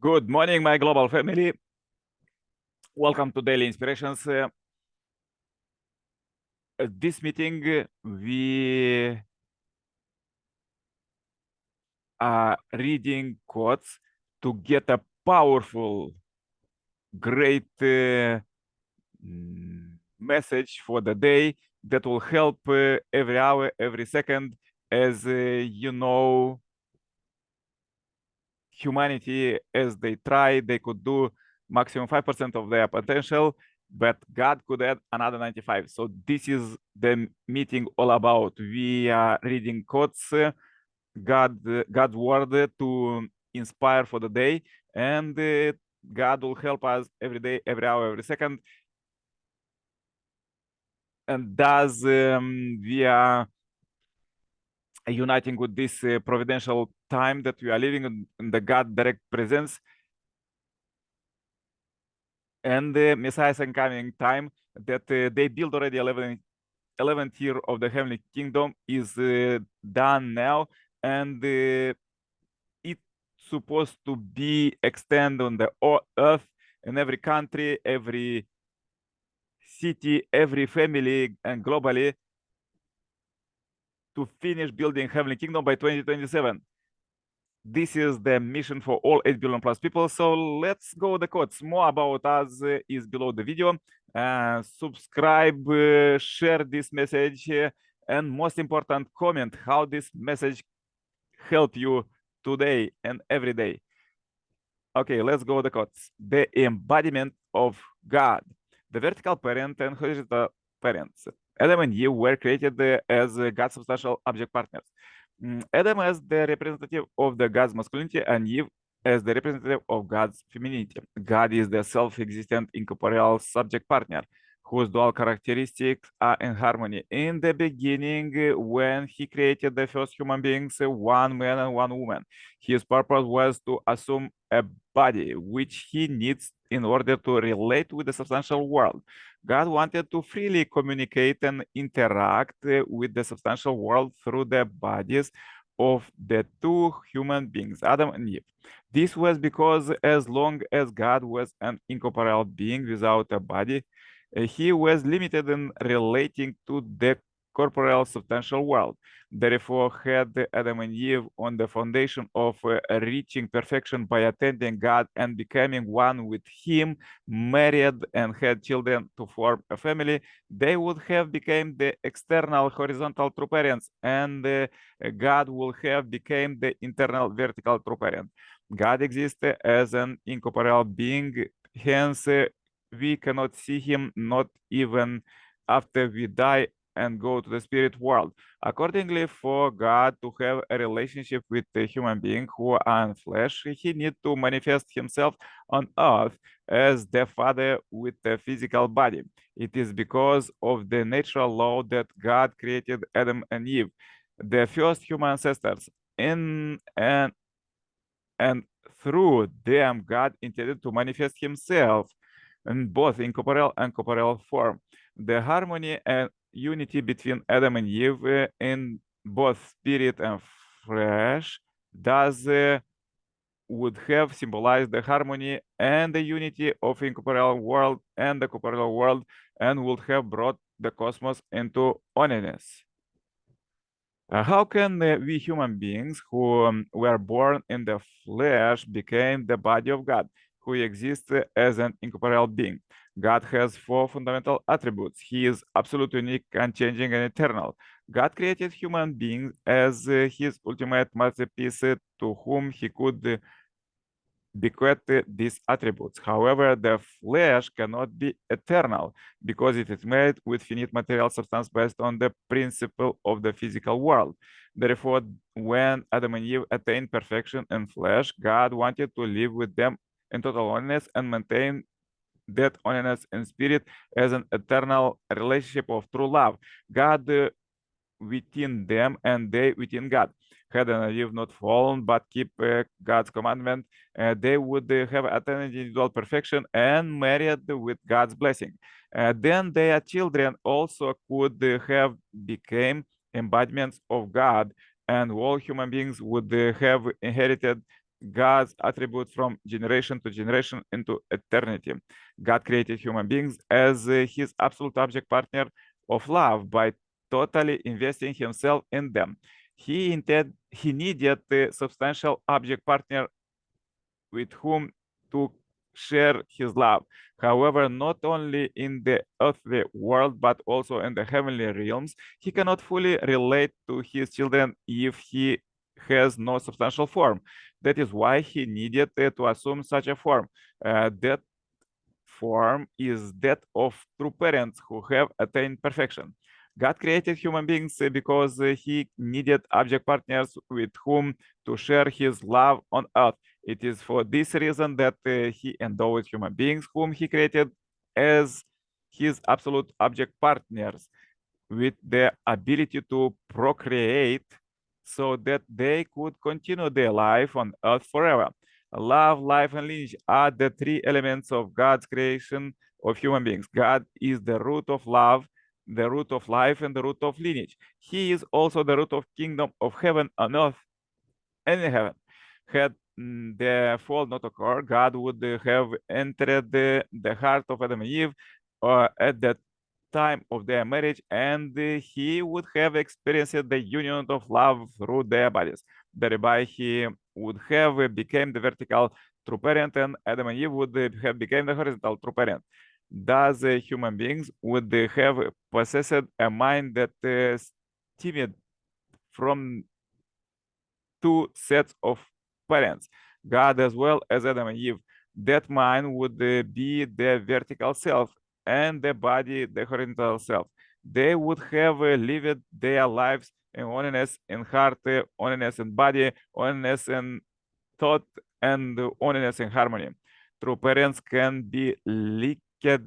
Good morning, my global family. Welcome to Daily Inspirations. At this meeting, we are reading quotes to get a powerful, great message for the day that will help every hour, every second. As you know, humanity, as they try, they could do maximum 5% of their potential, but God could add another 95. So this is the meeting all about. We are reading quotes, God's word to inspire for the day, and God will help us every day, every hour, every second. And thus, we are uniting with this providential time that we are living in the God direct presence, and the Messiah second coming time that they build already 11th year of the heavenly kingdom is done now, and it's supposed to be extended on the earth in every country, every city, every family, and globally to finish building heavenly kingdom by 2027. This is the mission for all 8 billion plus people. So let's go the quotes. More about us is below the video. Subscribe, share this message, and most important, comment how this message help you today and every day. Okay, let's go the quotes. The embodiment of God, the vertical parent and horizontal parents. Adam and Eve were created as God's substantial object partners. Adam as the representative of the God's masculinity and Eve as the representative of God's femininity. God is the self-existent incorporeal subject partner whose dual characteristics are in harmony. In the beginning, when he created the first human beings, one man and one woman, his purpose was to assume a body which he needs in order to relate with the substantial world. God wanted to freely communicate and interact with the substantial world through the bodies of the two human beings, Adam and Eve. This was because as long as God was an incorporeal being without a body, he was limited in relating to the corporeal substantial world. Therefore, had Adam and Eve on the foundation of reaching perfection by attending God and becoming one with Him, married and had children to form a family, they would have become the external horizontal true parents, and God would have become the internal vertical true parent. God exists as an incorporeal being, hence we cannot see him, not even after we die and go to the spirit world. Accordingly, for God to have a relationship with a human being who are in flesh, he needs to manifest himself on earth as the Father with a physical body. It is because of the natural law that God created Adam and Eve, the first human ancestors, in and through them God intended to manifest himself in both incorporeal and corporeal form. The harmony and unity between Adam and Eve in both spirit and flesh thus would have symbolized the harmony and the unity of incorporeal world and the corporeal world, and would have brought the cosmos into oneness. How can we human beings who were born in the flesh became the body of God, who exists as an incorporeal being? God has 4 fundamental attributes. He is absolute, unique, unchanging, and eternal. God created human beings as his ultimate masterpiece to whom he could bequeath these attributes. However, the flesh cannot be eternal because it is made with finite material substance based on the principle of the physical world. Therefore, when Adam and Eve attained perfection in flesh, God wanted to live with them in total oneness and maintain that oneness in spirit as an eternal relationship of true love. God within them and they within God. Had Adam and Eve not fallen but keep God's commandment, they would have attained individual perfection and married with God's blessing. Then their children also could have become embodiments of God, and all human beings would have inherited God's attributes from generation to generation into eternity. God created human beings as his absolute object partner of love by totally investing himself in them. He needed a substantial object partner with whom to share his love. However, not only in the earthly world, but also in the heavenly realms, he cannot fully relate to his children if he has no substantial form. That is why he needed to assume such a form. That form is that of true parents who have attained perfection. God created human beings because he needed object partners with whom to share his love on earth. It is for this reason that he endowed human beings whom he created as his absolute object partners with the ability to procreate so that they could continue their life on earth forever. Love, life, and lineage are the three elements of God's creation of human beings. God is the root of love, the root of life, and the root of lineage. He is also the root of kingdom of heaven on earth and in heaven. Had the fall not occurred, God would have entered the heart of Adam and Eve at that time of their marriage, and he would have experienced the union of love through their bodies. Thereby, he would have become the vertical true parent, and Adam and Eve would have become the horizontal true parent. Thus, human beings would have possessed a mind that stemmed from two sets of parents, God as well as Adam and Eve. That mind would be the vertical self and the body the horizontal self. They would have lived their lives in oneness in heart, oneness in body, oneness in thought, and oneness in harmony. True parents can be linked to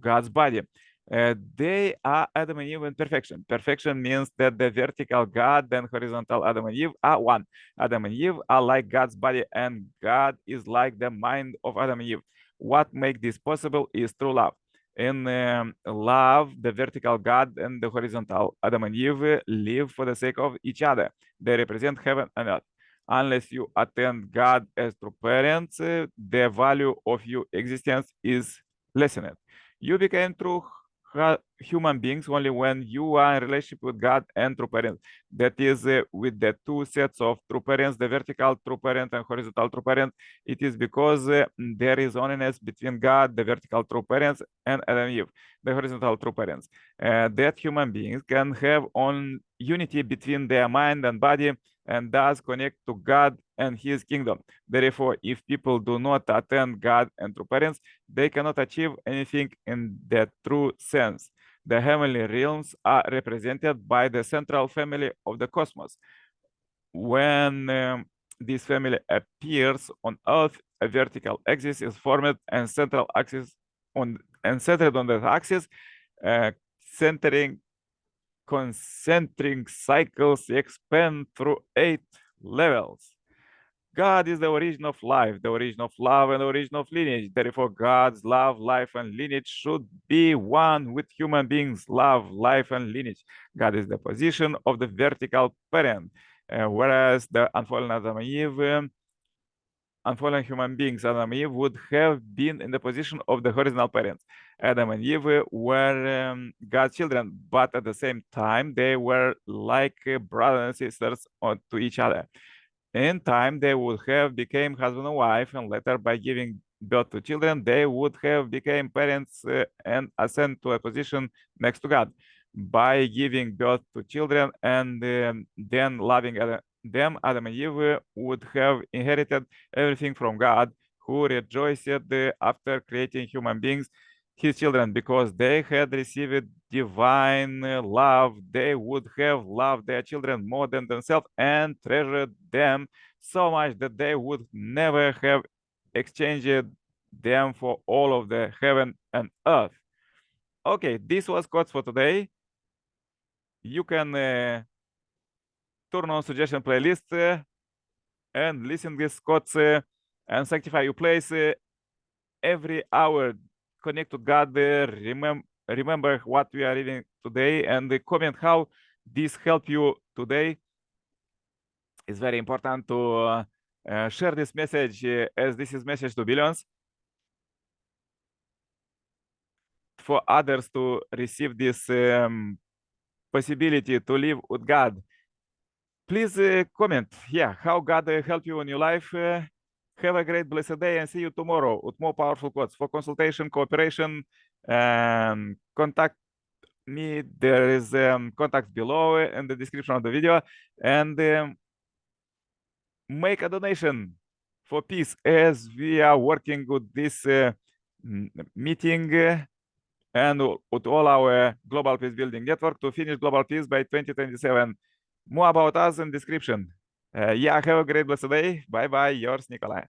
God's body. They are Adam and Eve in perfection. Perfection means that the vertical God and horizontal Adam and Eve are one. Adam and Eve are like God's body, and God is like the mind of Adam and Eve. What makes this possible is true love. In love, the vertical God and the horizontal Adam and Eve live for the sake of each other. They represent heaven and earth. Unless you attend God as true parents, the value of your existence is lessened. You became true human beings only when you are in relationship with God and true parents. That is, with the two sets of true parents, the vertical true parent and horizontal true parent. It is because there is oneness between God, the vertical true parents, and Adam and Eve, the horizontal true parents. That human beings can have on unity between their mind and body, and thus connect to God and his kingdom. Therefore, if people do not attend God and true parents, they cannot achieve anything in the true sense. The heavenly realms are represented by the central family of the cosmos. When this family appears on Earth, a vertical axis is formed and central axis centered on that axis, centering concentric cycles expand through 8 levels. God is the origin of life, the origin of love, and the origin of lineage. Therefore, God's love, life, and lineage should be one with human beings' love, life, and lineage. God is the position of the vertical parent, whereas the unfallen Adam and Eve, unfallen human beings, Adam and Eve, would have been in the position of the horizontal parents. Adam and Eve were God's children, but at the same time, they were like brothers and sisters to each other. In time, they would have become husband and wife, and later, by giving birth to children, they would have become parents and ascend to a position next to God. By giving birth to children and then loving them, Adam and Eve would have inherited everything from God, who rejoiced after creating human beings, his children, because they had received divine love. They would have loved their children more than themselves and treasured them so much that they would never have exchanged them for all of the heaven and earth. Okay, this was quotes for today. You can turn on suggestion playlist and listen these quotes and sanctify your place every hour. Connect to God. Remember what we are reading today and comment how this helped you today. It's very important to share this message as this is message to billions, for others to receive this possibility to live with God. Please comment, how God help you in your life. Have a great blessed day and see you tomorrow with more powerful quotes. For consultation, cooperation, contact me. There is contacts below in the description of the video, and make a donation for peace as we are working with this meeting and with all our global peace building network to finish global peace by 2027. More about us in description. Have a great blessed day. Bye bye, yours Nicolae.